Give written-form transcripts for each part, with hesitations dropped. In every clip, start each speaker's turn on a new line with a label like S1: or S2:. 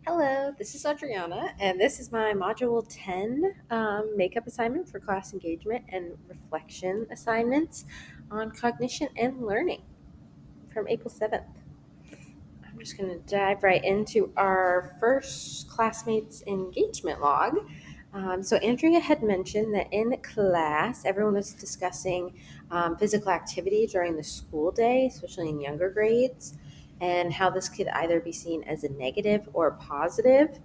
S1: Hello, this is Adriana, and this is my Module 10 makeup assignment for class engagement and reflection assignments on cognition and learning from April 7th. I'm just going to dive right into our first classmates engagement log. So Andrea had mentioned that in class, everyone was discussing physical activity during the school day, especially in younger grades, and how this could either be seen as a negative or a positive.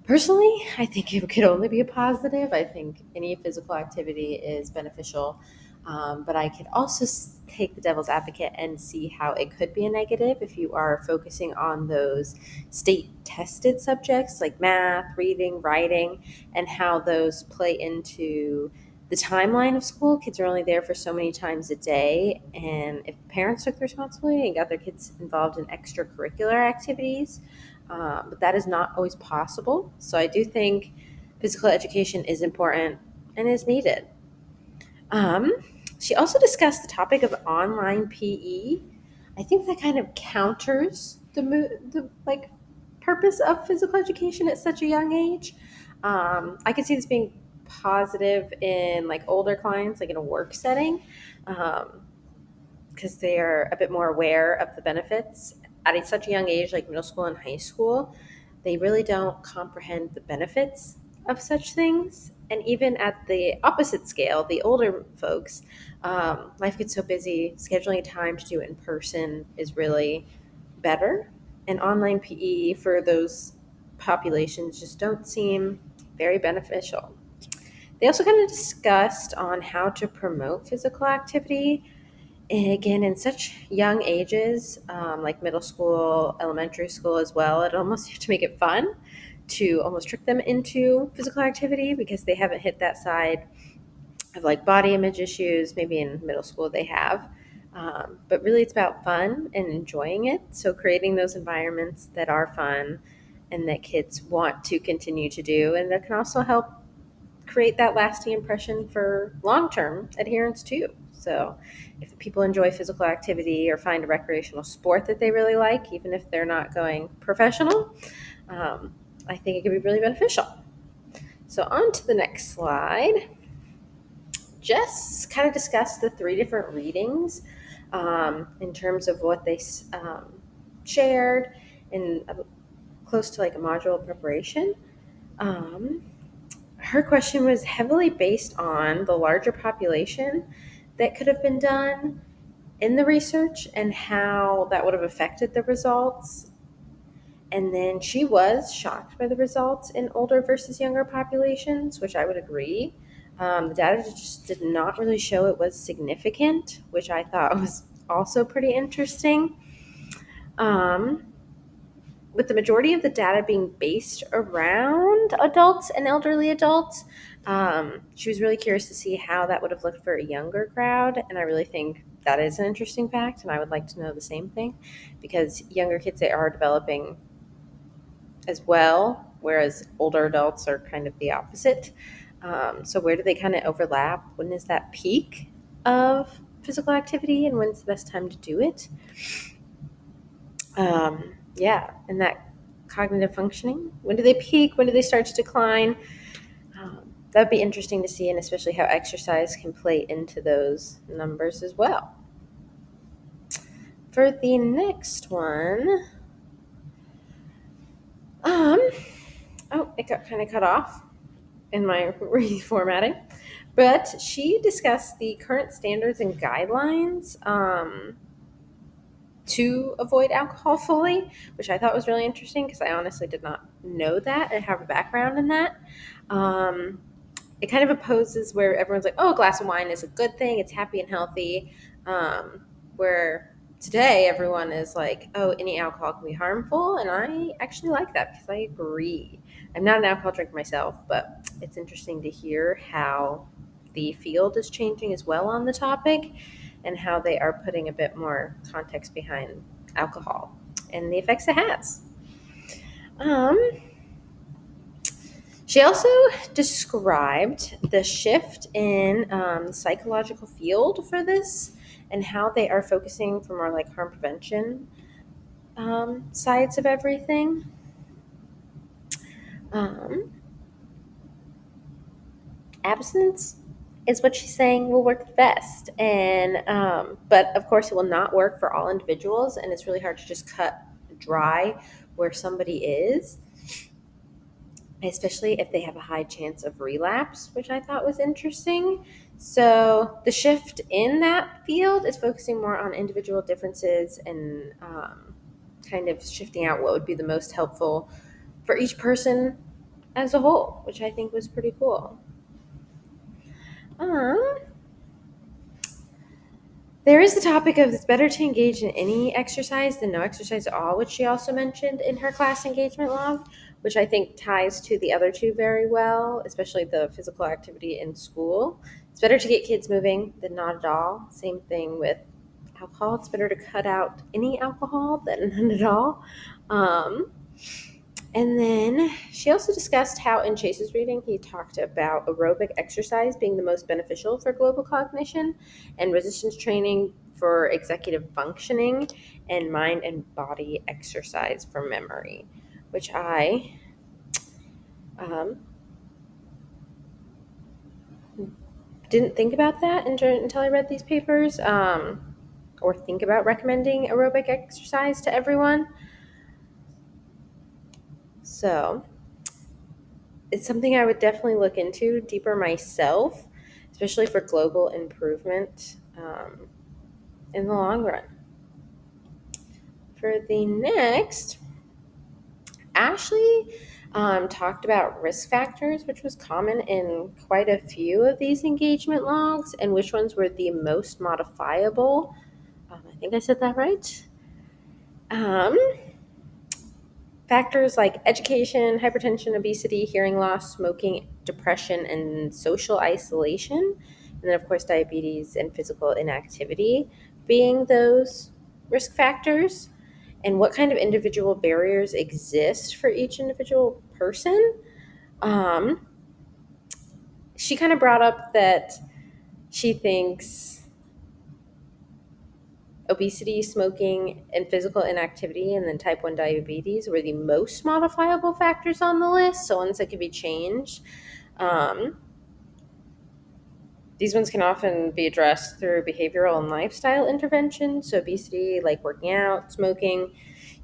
S1: Personally, I think it could only be a positive. I think any physical activity is beneficial. But I could also take the devil's advocate and see how it could be a negative if you are focusing on those state tested subjects like math, reading, writing, and how those play into the timeline of school. Kids are only there for so many times a day. And if parents took the responsibility and got their kids involved in extracurricular activities, but that is not always possible. So I do think physical education is important and is needed. Um, she also discussed the topic of online PE. I think that kind of counters the purpose of physical education at such a young age. I could see this being positive in like older clients, like in a work setting, because they are a bit more aware of the benefits such a young age, like middle school and high school. They really don't comprehend the benefits of such things. And even at the opposite scale, the older folks, life gets so busy, scheduling time to do it in person is really better. And online PE for those populations just don't seem very beneficial. They also kind of discussed on how to promote physical activity. And again, in such young ages, like middle school, elementary school as well, it almost you have to make it fun to almost trick them into physical activity because they haven't hit that side of like body image issues. Maybe in middle school they have. But really, it's about fun and enjoying it. So, creating those environments that are fun and that kids want to continue to do, and that can also help create that lasting impression for long-term adherence too. So if people enjoy physical activity or find a recreational sport that they really like, even if they're not going professional, um, I think it could be really beneficial. So on to the next slide. Jess kind of discussed the three different readings in terms of what they shared in close to like a module preparation. Um, Her question was heavily based on the larger population that could have been done in the research and how that would have affected the results. And then she was shocked by the results in older versus younger populations, which I would agree. The data just did not really show it was significant, which I thought was also pretty interesting. Um, with the majority of the data being based around adults and elderly adults, she was really curious to see how that would have looked for a younger crowd. And I really think that is an interesting fact. And I would like to know the same thing because younger kids, they are developing as well, whereas older adults are kind of the opposite. So, where do they kind of overlap? When is that peak of physical activity and when's the best time to do it? Yeah, and that cognitive functioning. When do they peak? When do they start to decline? That'd be interesting to see, and especially how exercise can play into those numbers as well. For the next one, um, it got kind of cut off in my reformatting, but she discussed the current standards and guidelines to avoid alcohol fully, which I thought was really interesting because I honestly did not know that and have a background in that. Um, it kind of opposes where everyone's like, oh, a glass of wine is a good thing, it's happy and healthy. Where today everyone is like, oh, any alcohol can be harmful. And I actually like that because I agree. I'm not an alcohol drinker myself, but it's interesting to hear how the field is changing as well on the topic and how they are putting a bit more context behind alcohol and the effects it has. Um, she also described the shift in the psychological field for this and how they are focusing for more like harm prevention sides of everything. Um, Abstinence is what she's saying will work the best, and but of course it will not work for all individuals, and it's really hard to just cut dry where somebody is, especially if they have a high chance of relapse, which I thought was interesting. So the shift in that field is focusing more on individual differences and kind of shifting out what would be the most helpful for each person as a whole, which I think was pretty cool. Um, There is the topic of it's better to engage in any exercise than no exercise at all, which she also mentioned in her class engagement log, which I think ties to the other two very well, especially the physical activity in school. It's better to get kids moving than not at all. Same thing with alcohol. It's better to cut out any alcohol than none at all. Um, and then she also discussed how in Chase's reading he talked about aerobic exercise being the most beneficial for global cognition and resistance training for executive functioning and mind and body exercise for memory, which I um, didn't think about that until I read these papers or think about recommending aerobic exercise to everyone. So it's something I would definitely look into deeper myself, especially for global improvement in the long run. For the next, Ashley talked about risk factors, which was common in quite a few of these engagement logs, and which ones were the most modifiable. I think I said that right. Um, Factors like education, hypertension, obesity, hearing loss, smoking, depression, and social isolation. And then, of course, diabetes and physical inactivity being those risk factors. And what kind of individual barriers exist for each individual person. Um, she kind of brought up that she thinks obesity, smoking, and physical inactivity, and then type 1 diabetes were the most modifiable factors on the list. So ones that could be changed. Um, these ones can often be addressed through behavioral and lifestyle interventions. So obesity, like working out, smoking,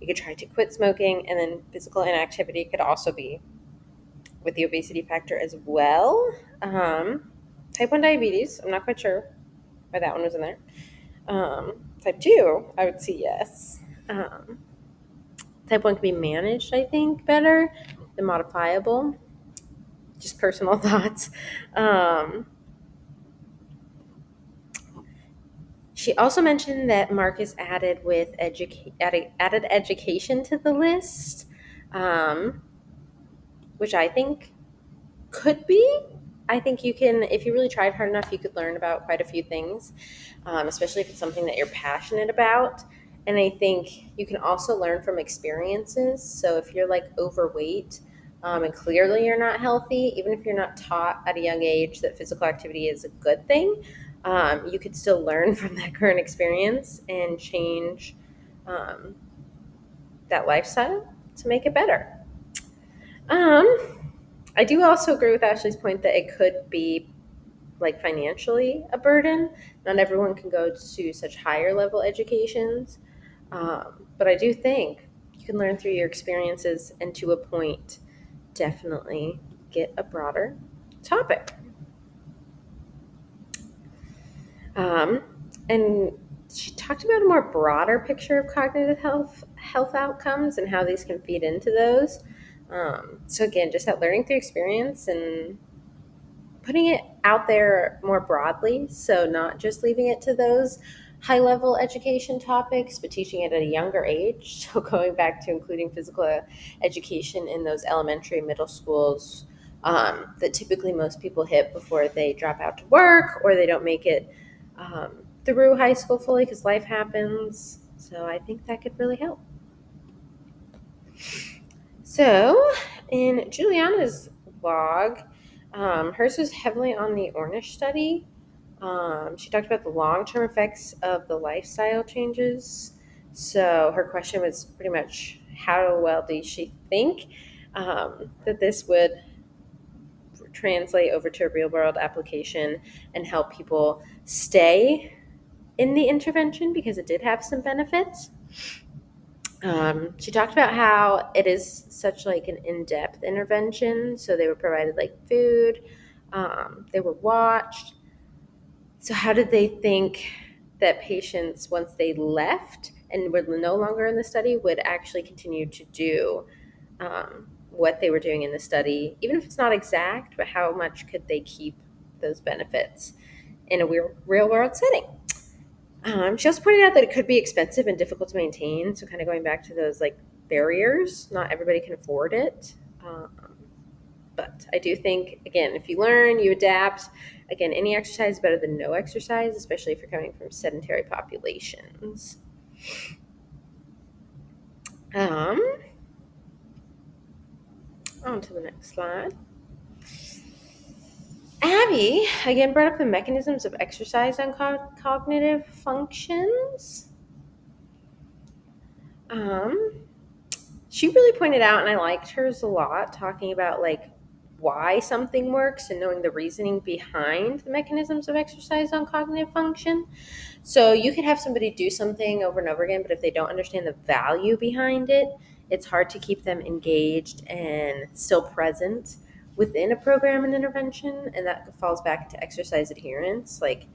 S1: you could try to quit smoking, and then physical inactivity could also be with the obesity factor as well. Type 1 diabetes, I'm not quite sure why that one was in there. Type 2, I would see yes. Um, Type 1 can be managed, I think, better than modifiable. Just personal thoughts. Um, she also mentioned that Marcus added education to the list, um, which I think could be. I think you can, if you really tried hard enough, you could learn about quite a few things, especially if it's something that you're passionate about. And I think you can also learn from experiences. So if you're like overweight and clearly you're not healthy, even if you're not taught at a young age that physical activity is a good thing, you could still learn from that current experience and change um, that lifestyle to make it better. Um, I do also agree with Ashley's point that it could be like financially a burden. Not everyone can go to such higher level educations, but I do think you can learn through your experiences and to a point definitely get a broader topic. Um, and she talked about a more broader picture of cognitive health outcomes and how these can feed into those. So again, just that learning through experience and putting it out there more broadly. So not just leaving it to those high level education topics, but teaching it at a younger age. So going back to including physical education in those elementary, middle schools that typically most people hit before they drop out to work or they don't make it through high school fully because life happens. So I think that could really help. So in Juliana's blog, hers was heavily on the Ornish study. She talked about the long term effects of the lifestyle changes. So her question was pretty much how well does she think that this would translate over to a real world application and help people stay in the intervention because it did have some benefits. She talked about how it is such like an in-depth intervention. So they were provided like food, they were watched. So how did they think that patients, once they left and were no longer in the study, would actually continue to do what they were doing in the study, even if it's not exact, but how much could they keep those benefits in a real world setting? She also pointed out that it could be expensive and difficult to maintain. So, kind of going back to those like barriers, not everybody can afford it. But I do think, again, if you learn, you adapt. Again, any exercise is better than no exercise, especially if you're coming from sedentary populations. Um, on to the next slide. Abby again brought up the mechanisms of exercise on cognitive functions. Um, she really pointed out, and I liked hers a lot, talking about like why something works and knowing the reasoning behind the mechanisms of exercise on cognitive function. So you could have somebody do something over and over again, but if they don't understand the value behind it, it's hard to keep them engaged and still present within a program and intervention. And that falls back to exercise adherence. Like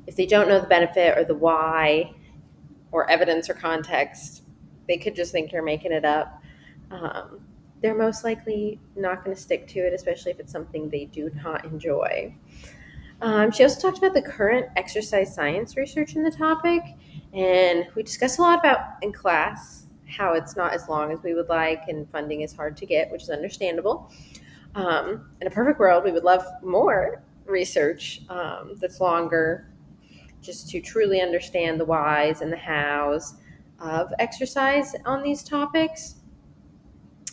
S1: if they don't know the benefit or the why or evidence or context, they could just think you're making it up. Um, they're most likely not going to stick to it, especially if it's something they do not enjoy. She also talked about the current exercise science research in the topic, and we discussed a lot about in class how it's not as long as we would like, and funding is hard to get, which is understandable. In a perfect world, we would love more research that's longer, just to truly understand the whys and the hows of exercise on these topics.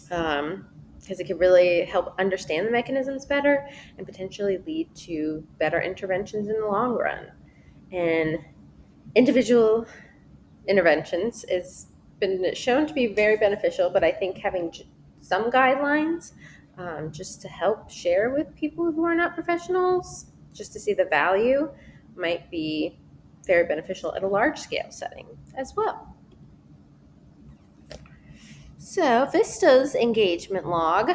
S1: Because it can really help understand the mechanisms better and potentially lead to better interventions in the long run. And individual interventions has been shown to be very beneficial, but I think having some guidelines just to help share with people who are not professionals, just to see the value, might be very beneficial at a large scale setting as well. So, Vista's engagement log,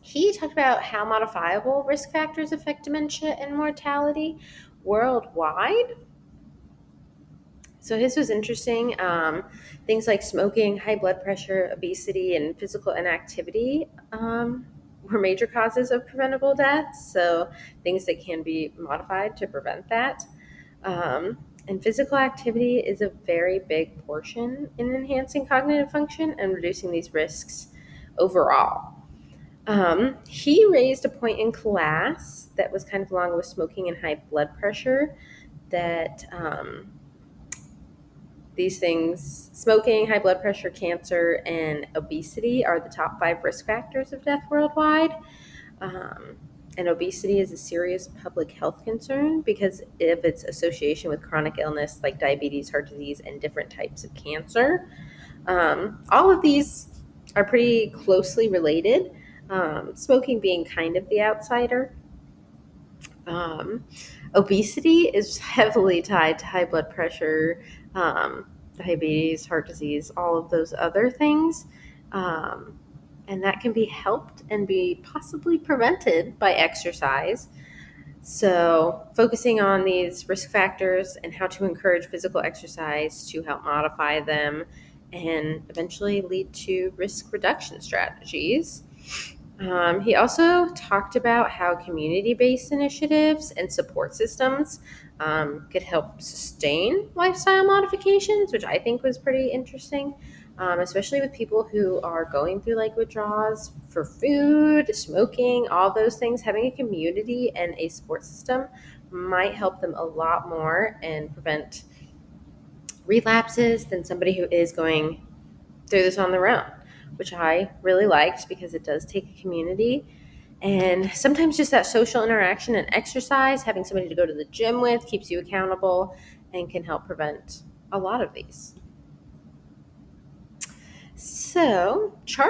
S1: he talked about how modifiable risk factors affect dementia and mortality worldwide. So his was interesting. Things like smoking, high blood pressure, obesity, and physical inactivity were major causes of preventable deaths. So things that can be modified to prevent that. And physical activity is a very big portion in enhancing cognitive function and reducing these risks overall. He raised a point in class that was kind of along with smoking and high blood pressure that these things, smoking, high blood pressure, cancer, and obesity, are the top 5 risk factors of death worldwide. Um, and obesity is a serious public health concern because of its association with chronic illness like diabetes, heart disease, and different types of cancer. All of these are pretty closely related, smoking being kind of the outsider. Um, Obesity is heavily tied to high blood pressure, diabetes, heart disease, all of those other things. Um, and that can be helped and be possibly prevented by exercise. So, focusing on these risk factors and how to encourage physical exercise to help modify them and eventually lead to risk reduction strategies. He also talked about how community based initiatives and support systems could help sustain lifestyle modifications, which I think was pretty interesting, especially with people who are going through like withdrawals for food, smoking, all those things. Having a community and a support system might help them a lot more and prevent relapses than somebody who is going through this on their own, which I really liked because it does take a community. And sometimes just that social interaction and exercise, having somebody to go to the gym with, keeps you accountable and can help prevent a lot of these. So, chart